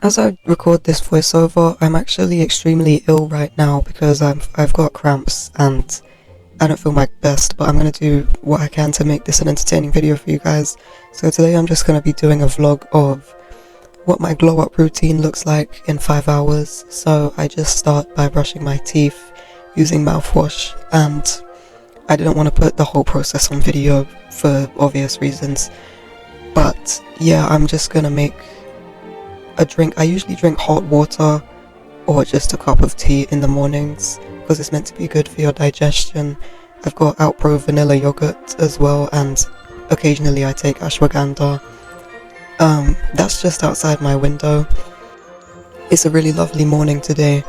As I record this voiceover, I'm actually extremely ill right now because I've got cramps and I don't feel my best, but I'm going to do what I can to make this an entertaining video for you guys. So today I'm just going to be doing a vlog of what my glow up routine looks like in 5 hours. So I just start by brushing my teeth using mouthwash, and I didn't want to put the whole process on video for obvious reasons. But yeah, I'm just going to make a drink. I usually drink hot water or just a cup of tea in the mornings because it's meant to be good for your digestion. I've got Outpro vanilla yogurt as well, and occasionally I take ashwagandha. That's just outside my window. It's a really lovely morning today,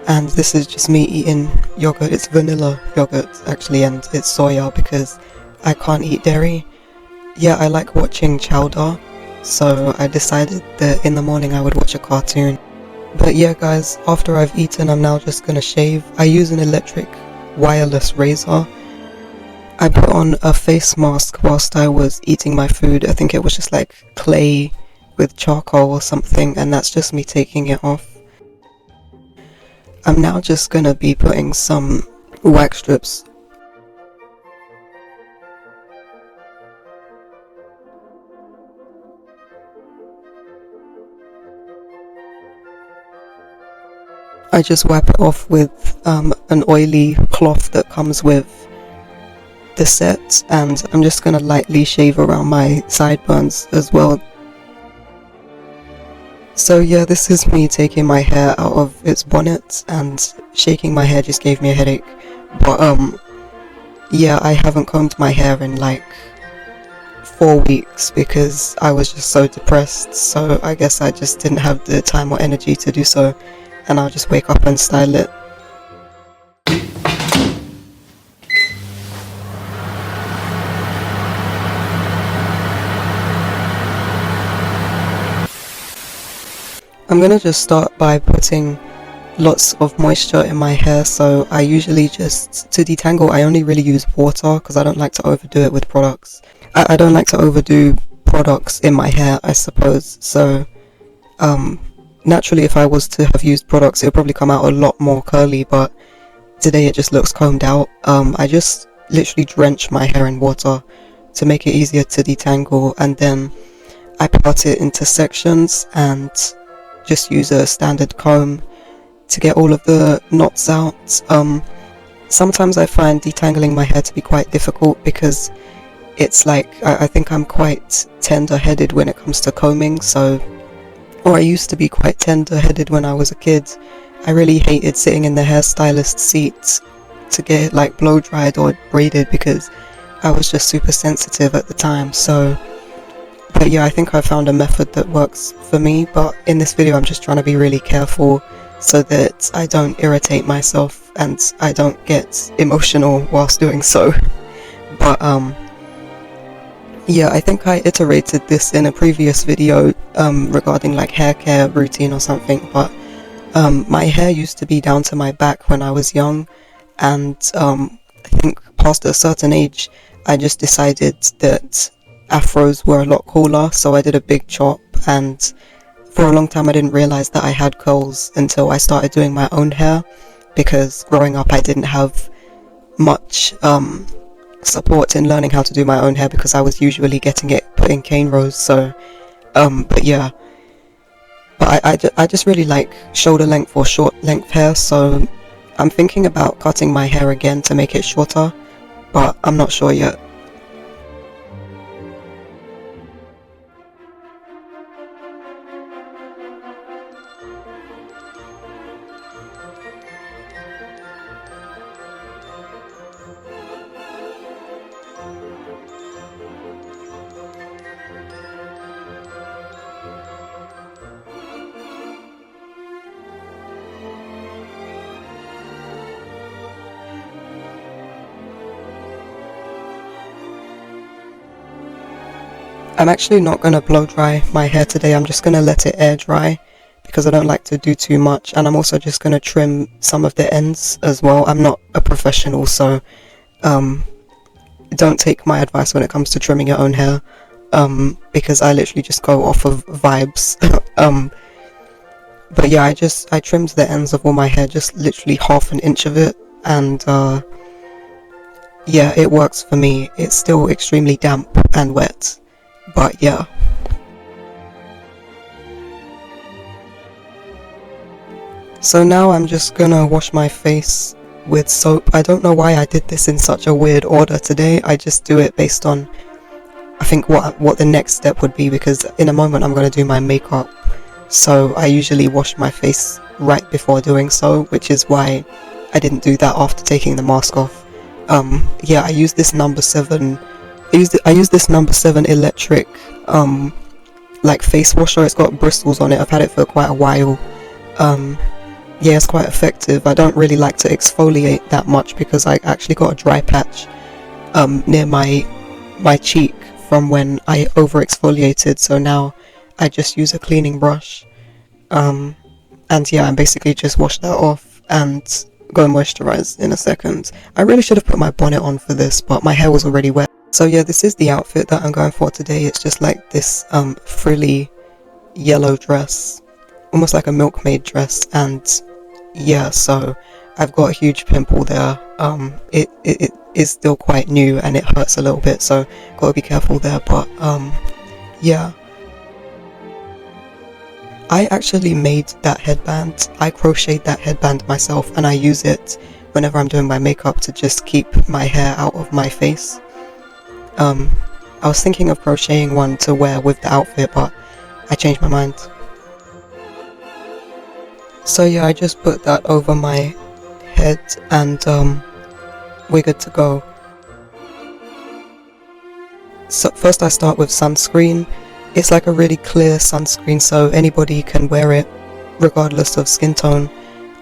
and this is just me eating yogurt. It's vanilla yogurt actually, and it's soya because I can't eat dairy. Yeah, I like watching Chowder, so I decided that in the morning I would watch a cartoon. But yeah guys, after I've eaten, I'm now just gonna shave. I use an electric wireless razor. I put on a face mask whilst I was eating my food. I think it was just like clay with charcoal or something, and that's just me taking it off. I'm now just gonna be putting some wax strips . I just wipe it off with an oily cloth that comes with the set, and I'm just gonna lightly shave around my sideburns as well. So yeah, this is me taking my hair out of its bonnet, and shaking my hair just gave me a headache. But yeah, I haven't combed my hair in like 4 weeks because I was just so depressed, so I guess I just didn't have the time or energy to do so, and I'll just wake up and style it. I'm gonna just start by putting lots of moisture in my hair. So I usually just, to detangle, I only really use water because I don't like to overdo it with products. I don't like to overdo products in my hair, I suppose. So naturally, if I was to have used products, it would probably come out a lot more curly, but today it just looks combed out. I just literally drench my hair in water to make it easier to detangle, and then I part it into sections and just use a standard comb to get all of the knots out. Sometimes I find detangling my hair to be quite difficult because it's like, I think I'm quite tender-headed when it comes to combing, or I used to be quite tender-headed when I was a kid. I really hated sitting in the hairstylist seat to get it like blow-dried or braided because I was just super sensitive at the time. But yeah, I think I found a method that works for me, but in this video I'm just trying to be really careful so that I don't irritate myself and I don't get emotional whilst doing so. But yeah, I think I iterated this in a previous video regarding like hair care routine or something, but my hair used to be down to my back when I was young, and I think past a certain age I just decided that afros were a lot cooler, so I did a big chop, and for a long time I didn't realize that I had curls until I started doing my own hair, because growing up I didn't have much support in learning how to do my own hair because I was usually getting it put in cane rows. So but yeah, but I just really like shoulder length or short length hair, so I'm thinking about cutting my hair again to make it shorter, but I'm not sure yet. I'm actually not going to blow dry my hair today. I'm just going to let it air dry because I don't like to do too much, and I'm also just going to trim some of the ends as well. I'm not a professional, so don't take my advice when it comes to trimming your own hair, because I literally just go off of vibes. But yeah, I trimmed the ends of all my hair, just literally half an inch of it, and yeah, it works for me. It's still extremely damp and wet, but yeah. So now I'm just gonna wash my face with soap. I don't know why I did this in such a weird order today. I just do it based on, I think, what the next step would be, because in a moment I'm gonna do my makeup. So I usually wash my face right before doing so, which is why I didn't do that after taking the mask off. Yeah, I use this number 7. I use this number 7 electric like face washer. It's got bristles on it. I've had it for quite a while. Yeah, it's quite effective. I don't really like to exfoliate that much because I actually got a dry patch near my cheek from when I over exfoliated, so now I just use a cleaning brush. And yeah, I basically just wash that off and go moisturize in a second. I really should have put my bonnet on for this, but my hair was already wet. So yeah, this is the outfit that I'm going for today. It's just like this frilly yellow dress, almost like a milkmaid dress, and yeah, so I've got a huge pimple there. It is still quite new and it hurts a little bit, so gotta be careful there, but yeah. I actually made that headband. I crocheted that headband myself, and I use it whenever I'm doing my makeup to just keep my hair out of my face. I was thinking of crocheting one to wear with the outfit, but I changed my mind. So yeah, I just put that over my head, and we're good to go. So first I start with sunscreen. It's like a really clear sunscreen, so anybody can wear it regardless of skin tone,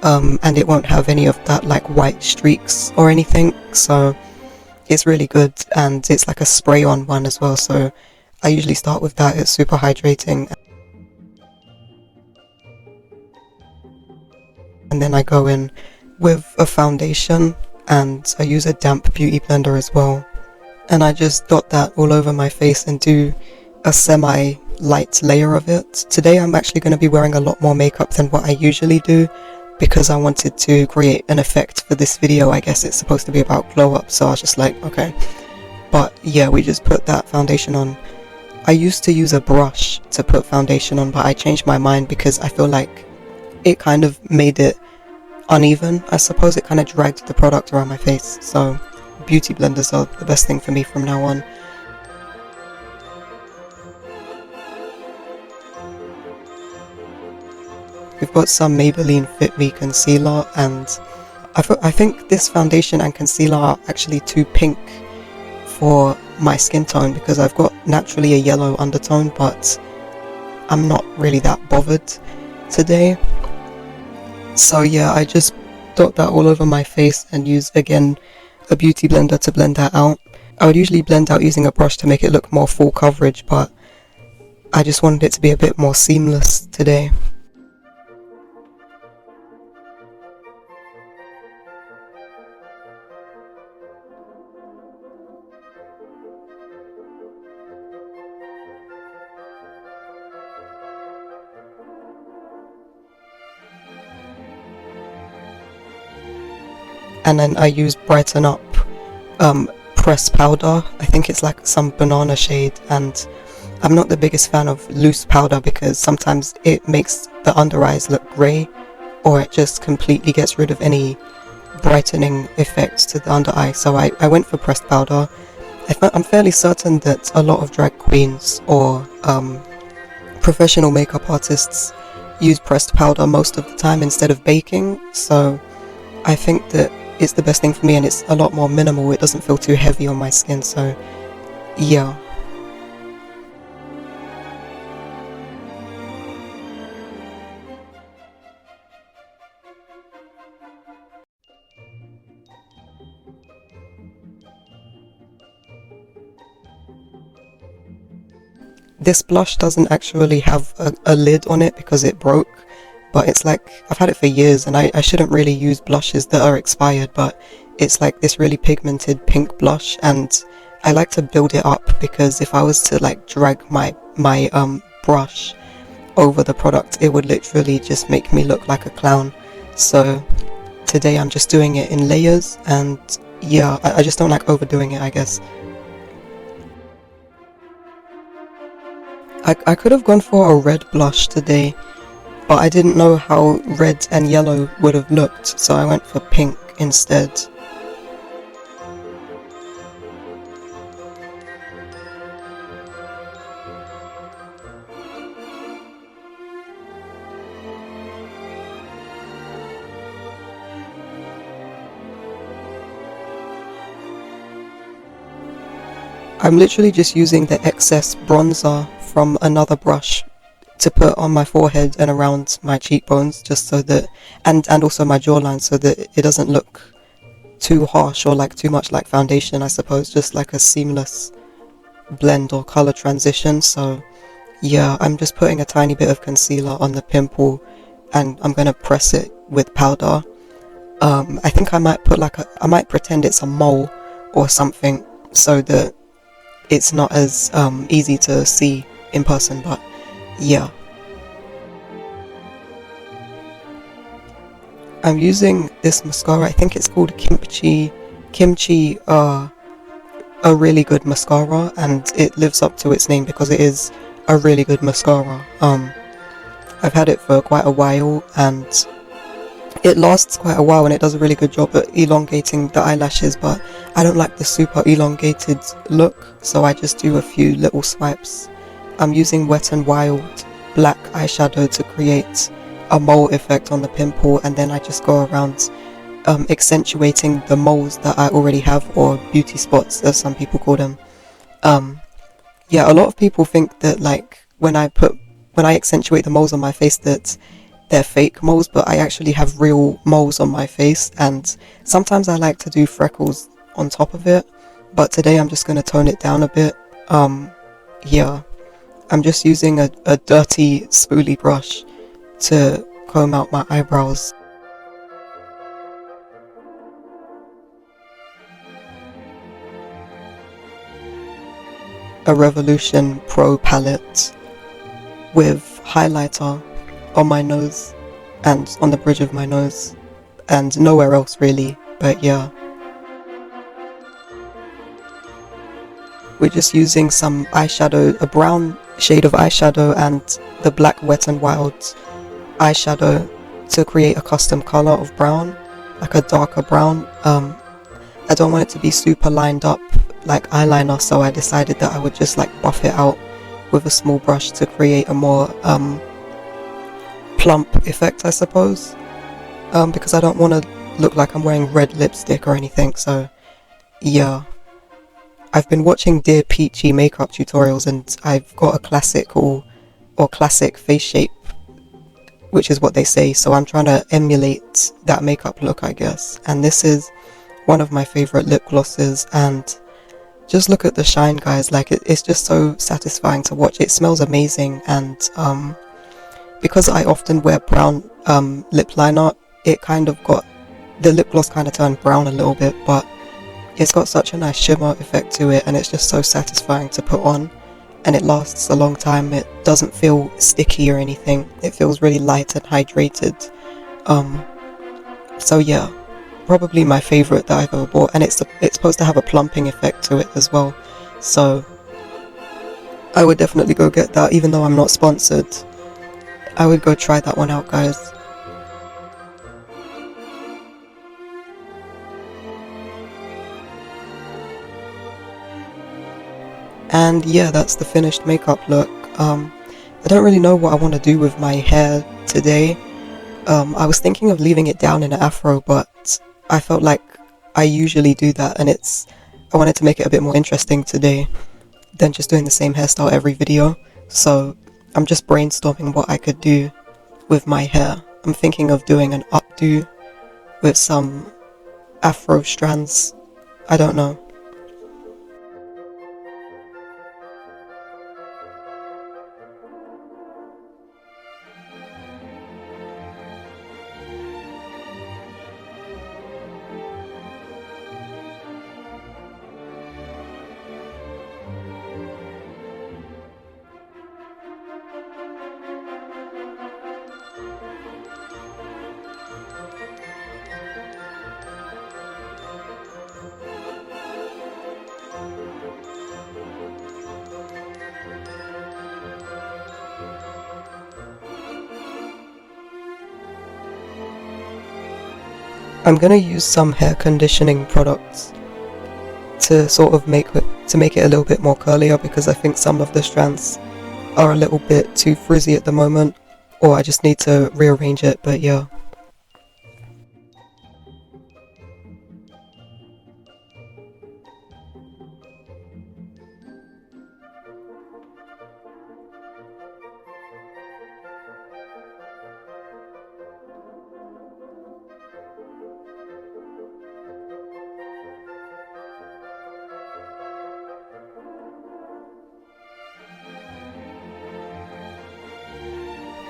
and it won't have any of that like white streaks or anything, so it's really good. And it's like a spray on one as well, so I usually start with that. It's super hydrating. And then I go in with a foundation, and I use a damp beauty blender as well, and I just dot that all over my face and do a semi-light layer of it. Today I'm actually going to be wearing a lot more makeup than what I usually do, because I wanted to create an effect for this video. I guess it's supposed to be about glow up, so I was just like, okay. But yeah, we just put that foundation on. I used to use a brush to put foundation on, but I changed my mind because I feel like it kind of made it uneven. I suppose it kind of dragged the product around my face, so beauty blenders are the best thing for me from now on. We've got some Maybelline Fit Me concealer, and I think this foundation and concealer are actually too pink for my skin tone, because I've got naturally a yellow undertone, but I'm not really that bothered today. So yeah, I just dot that all over my face and use, again, a beauty blender to blend that out. I would usually blend out using a brush to make it look more full coverage, but I just wanted it to be a bit more seamless today. And then I use Brighten Up pressed powder. I think it's like some banana shade, and I'm not the biggest fan of loose powder because sometimes it makes the under eyes look grey, or it just completely gets rid of any brightening effects to the under eye. So I went for pressed powder. I'm fairly certain that a lot of drag queens or professional makeup artists use pressed powder most of the time instead of baking, so I think that it's the best thing for me, and it's a lot more minimal. It doesn't feel too heavy on my skin, so yeah. This blush doesn't actually have a lid on it because it broke, but it's like, I've had it for years, and I shouldn't really use blushes that are expired, but it's like this really pigmented pink blush, and I like to build it up, because if I was to like drag my brush, over the product, it would literally just make me look like a clown. So today I'm just doing it in layers, and yeah, I just don't like overdoing it, I guess. I could have gone for a red blush today, but I didn't know how red and yellow would have looked, so I went for pink instead. I'm literally just using the excess bronzer from another brush to put on my forehead and around my cheekbones, just so that, and also my jawline, so that it doesn't look too harsh or like too much like foundation, I suppose, just like a seamless blend or color transition. So yeah, I'm just putting a tiny bit of concealer on the pimple, and I'm gonna press it with powder. I think I might put I might pretend it's a mole or something, so that it's not as easy to see in person, but yeah. I'm using this mascara, I think it's called Kimchi, a really good mascara, and it lives up to its name because it is a really good mascara. I've had it for quite a while, and it lasts quite a while, and it does a really good job at elongating the eyelashes, but I don't like the super elongated look, so I just do a few little swipes. I'm using Wet n Wild black eyeshadow to create a mole effect on the pimple, and then I just go around accentuating the moles that I already have, or beauty spots as some people call them. Yeah, a lot of people think that like when I accentuate the moles on my face that they're fake moles, but I actually have real moles on my face, and sometimes I like to do freckles on top of it, but today I'm just going to tone it down a bit. Yeah, I'm just using a dirty spoolie brush to comb out my eyebrows. A Revolution Pro palette with highlighter on my nose and on the bridge of my nose, and nowhere else really, but yeah. We're just using some eyeshadow, a brown shade of eyeshadow, and the black Wet n Wild eyeshadow to create a custom color of brown, like a darker brown. I don't want it to be super lined up like eyeliner, so I decided that I would just like buff it out with a small brush to create a more plump effect, I suppose, because I don't want to look like I'm wearing red lipstick or anything. So yeah, I've been watching Dear Peachy makeup tutorials, and I've got a classic face shape, which is what they say, so I'm trying to emulate that makeup look, I guess. And this is one of my favorite lip glosses, and just look at the shine, guys. Like it's just so satisfying to watch. It smells amazing, and because I often wear brown lip liner, it kind of got, the lip gloss kind of turned brown a little bit, but it's got such a nice shimmer effect to it, and it's just so satisfying to put on, and it lasts a long time. It doesn't feel sticky or anything. It feels really light and hydrated. So yeah, probably my favorite that I've ever bought, and it's supposed to have a plumping effect to it as well. So I would definitely go get that, even though I'm not sponsored. I would go try that one out, guys. And yeah, that's the finished makeup look. I don't really know what I want to do with my hair today. I was thinking of leaving it down in an afro, but I felt like I usually do that, and I wanted to make it a bit more interesting today than just doing the same hairstyle every video. So I'm just brainstorming what I could do with my hair. I'm thinking of doing an updo with some afro strands. I don't know. I'm gonna use some hair conditioning products to sort of make it a little bit more curlier, because I think some of the strands are a little bit too frizzy at the moment, or I just need to rearrange it, but yeah.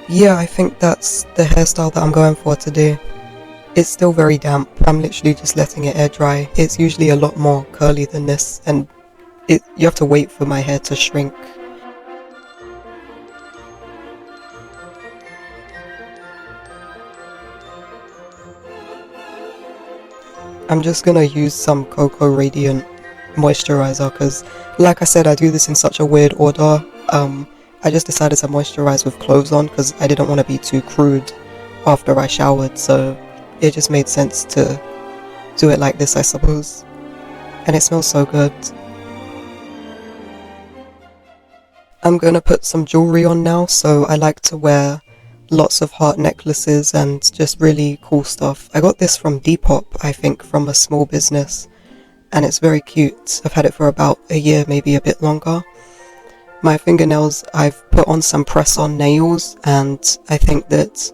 Yeah, I think that's the hairstyle that I'm going for today. It's still very damp. I'm literally just letting it air dry. It's usually a lot more curly than this, and you have to wait for my hair to shrink. I'm just gonna use some Cocoa Radiant moisturizer, because like I said, I do this in such a weird order. I just decided to moisturize with clothes on because I didn't want to be too crude after I showered, so it just made sense to do it like this, I suppose. And it smells so good. I'm gonna put some jewelry on now. So I like to wear lots of heart necklaces and just really cool stuff. I got this from Depop, I think, from a small business, and it's very cute. I've had it for about a year, maybe a bit longer. My fingernails, I've put on some press-on nails, and I think that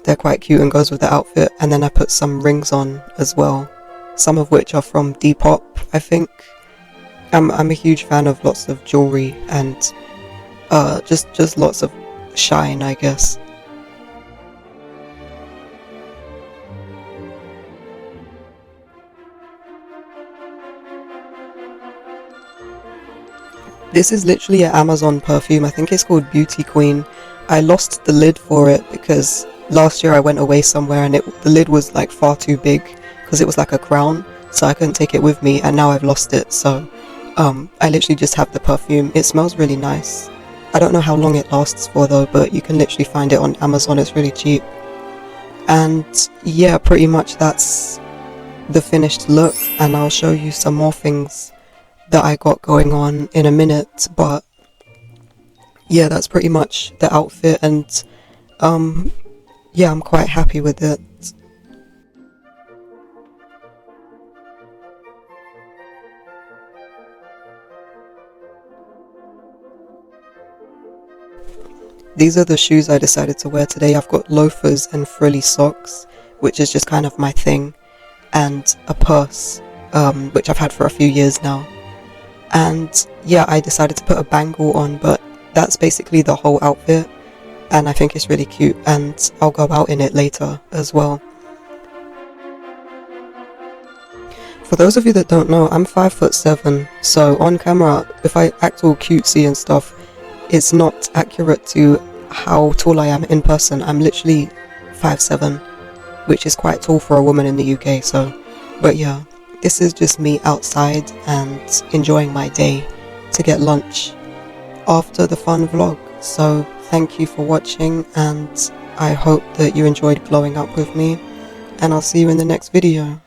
they're quite cute and goes with the outfit. And then I put some rings on as well, some of which are from Depop, I think. I'm a huge fan of lots of jewelry and just lots of shine, I guess. This is literally an Amazon perfume. I think it's called Beauty Queen. I lost the lid for it because last year I went away somewhere and the lid was like far too big because it was like a crown, so I couldn't take it with me, and now I've lost it. So I literally just have the perfume. It smells really nice. I don't know how long it lasts for though, but you can literally find it on Amazon. It's really cheap. And yeah, pretty much that's the finished look, and I'll show you some more things that I got going on in a minute. But yeah, that's pretty much the outfit, and yeah, I'm quite happy with it. These are the shoes I decided to wear today. I've got loafers and frilly socks, which is just kind of my thing, and a purse, which I've had for a few years now. And yeah, I decided to put a bangle on, but that's basically the whole outfit, and I think it's really cute, and I'll go out in it later as well. For those of you that don't know, I'm 5'7", so on camera, if I act all cutesy and stuff, it's not accurate to how tall I am in person. I'm literally 5'7", which is quite tall for a woman in the UK, so, but yeah. This is just me outside and enjoying my day to get lunch after the fun vlog. So thank you for watching, and I hope that you enjoyed glowing up with me, and I'll see you in the next video.